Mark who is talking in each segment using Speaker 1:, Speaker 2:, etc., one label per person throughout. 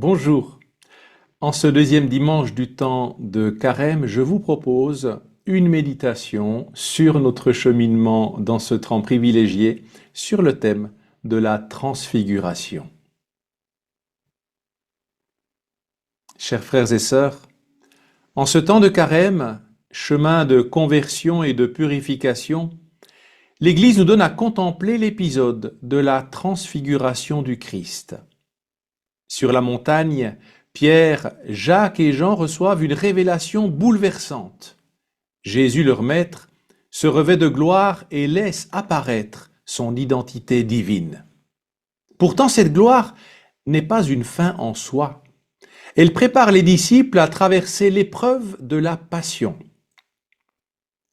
Speaker 1: Bonjour. En ce deuxième dimanche du temps de Carême, je vous propose une méditation sur notre cheminement dans ce temps privilégié sur le thème de la transfiguration. Chers frères et sœurs, en ce temps de Carême, chemin de conversion et de purification, l'Église nous donne à contempler l'épisode de la transfiguration du Christ. Sur la montagne, Pierre, Jacques et Jean reçoivent une révélation bouleversante. Jésus, leur maître, se revêt de gloire et laisse apparaître son identité divine. Pourtant, cette gloire n'est pas une fin en soi. Elle prépare les disciples à traverser l'épreuve de la passion.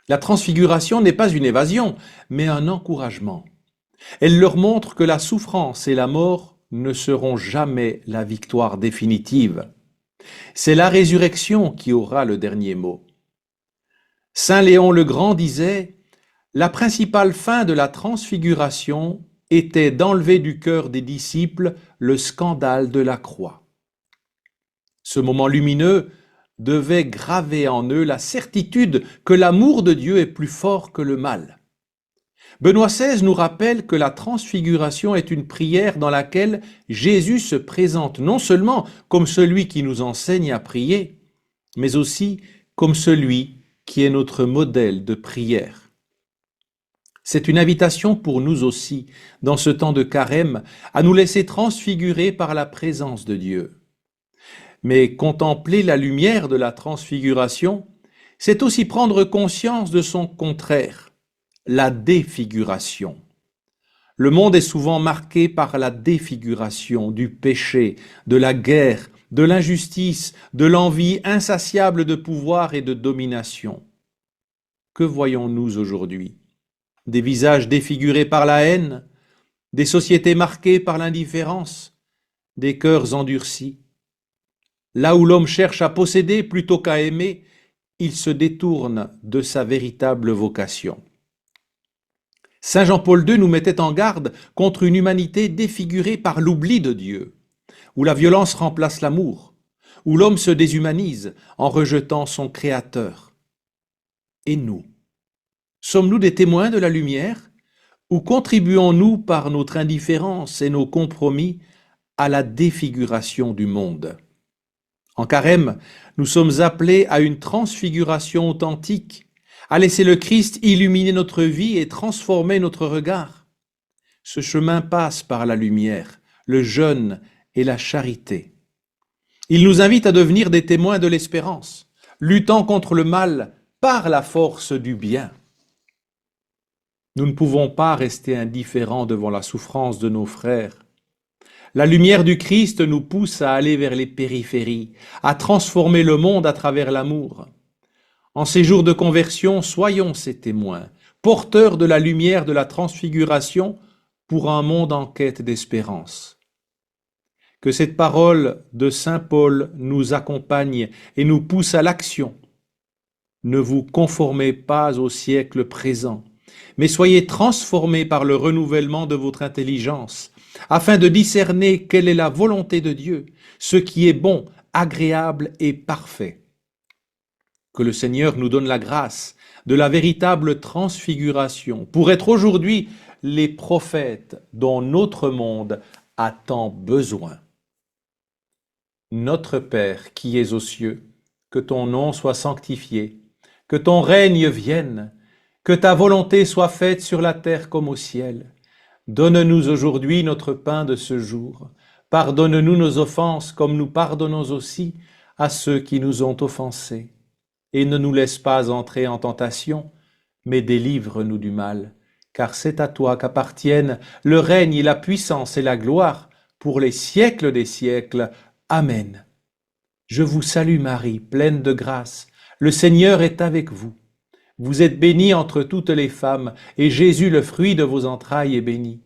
Speaker 1: La transfiguration n'est pas une évasion, mais un encouragement. Elle leur montre que la souffrance et la mort ne seront jamais la victoire définitive. C'est la résurrection qui aura le dernier mot. Saint Léon le Grand disait « La principale fin de la transfiguration était d'enlever du cœur des disciples le scandale de la croix. » Ce moment lumineux devait graver en eux la certitude que l'amour de Dieu est plus fort que le mal. Benoît XVI nous rappelle que la transfiguration est une prière dans laquelle Jésus se présente non seulement comme celui qui nous enseigne à prier, mais aussi comme celui qui est notre modèle de prière. C'est une invitation pour nous aussi, dans ce temps de carême, à nous laisser transfigurer par la présence de Dieu. Mais contempler la lumière de la transfiguration, c'est aussi prendre conscience de son contraire, la défiguration. Le monde est souvent marqué par la défiguration du péché, de la guerre, de l'injustice, de l'envie insatiable de pouvoir et de domination. Que voyons-nous aujourd'hui? Des visages défigurés par la haine, des sociétés marquées par l'indifférence, des cœurs endurcis. Là où l'homme cherche à posséder plutôt qu'à aimer, il se détourne de sa véritable vocation. Saint Jean-Paul II nous mettait en garde contre une humanité défigurée par l'oubli de Dieu, où la violence remplace l'amour, où l'homme se déshumanise en rejetant son Créateur. Et nous, sommes-nous des témoins de la lumière, ou contribuons-nous par notre indifférence et nos compromis à la défiguration du monde? En carême, nous sommes appelés à une transfiguration authentique, à laisser le Christ illuminer notre vie et transformer notre regard. Ce chemin passe par la lumière, le jeûne et la charité. Il nous invite à devenir des témoins de l'espérance, luttant contre le mal par la force du bien. Nous ne pouvons pas rester indifférents devant la souffrance de nos frères. La lumière du Christ nous pousse à aller vers les périphéries, à transformer le monde à travers l'amour. En ces jours de conversion, soyons ces témoins, porteurs de la lumière de la transfiguration pour un monde en quête d'espérance. Que cette parole de Saint Paul nous accompagne et nous pousse à l'action. Ne vous conformez pas au siècle présent, mais soyez transformés par le renouvellement de votre intelligence, afin de discerner quelle est la volonté de Dieu, ce qui est bon, agréable et parfait. Que le Seigneur nous donne la grâce de la véritable transfiguration pour être aujourd'hui les prophètes dont notre monde a tant besoin. Notre Père qui es aux cieux, que ton nom soit sanctifié, que ton règne vienne, que ta volonté soit faite sur la terre comme au ciel. Donne-nous aujourd'hui notre pain de ce jour. Pardonne-nous nos offenses comme nous pardonnons aussi à ceux qui nous ont offensés. Et ne nous laisse pas entrer en tentation, mais délivre-nous du mal. Car c'est à toi qu'appartiennent le règne et la puissance et la gloire pour les siècles des siècles. Amen. Je vous salue Marie, pleine de grâce. Le Seigneur est avec vous. Vous êtes bénie entre toutes les femmes, et Jésus, le fruit de vos entrailles, est béni.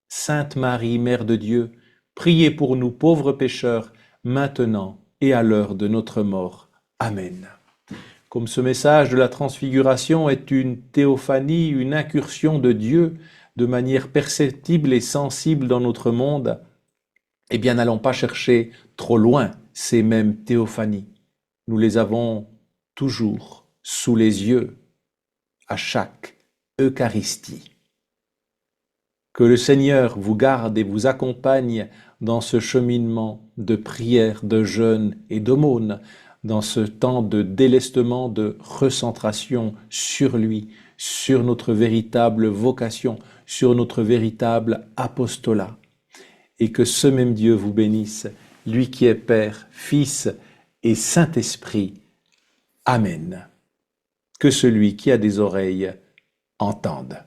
Speaker 1: Sainte Marie, Mère de Dieu, priez pour nous pauvres pécheurs, maintenant et à l'heure de notre mort. Amen. Comme ce message de la transfiguration est une théophanie, une incursion de Dieu de manière perceptible et sensible dans notre monde, Eh bien, n'allons pas chercher trop loin ces mêmes théophanies. Nous les avons toujours sous les yeux à chaque Eucharistie. Que le Seigneur vous garde et vous accompagne dans ce cheminement de prière, de jeûne et d'aumône, dans ce temps de délestement, de recentration sur lui, sur notre véritable vocation, sur notre véritable apostolat. Et que ce même Dieu vous bénisse, lui qui est Père, Fils et Saint-Esprit. Amen. Que celui qui a des oreilles entende.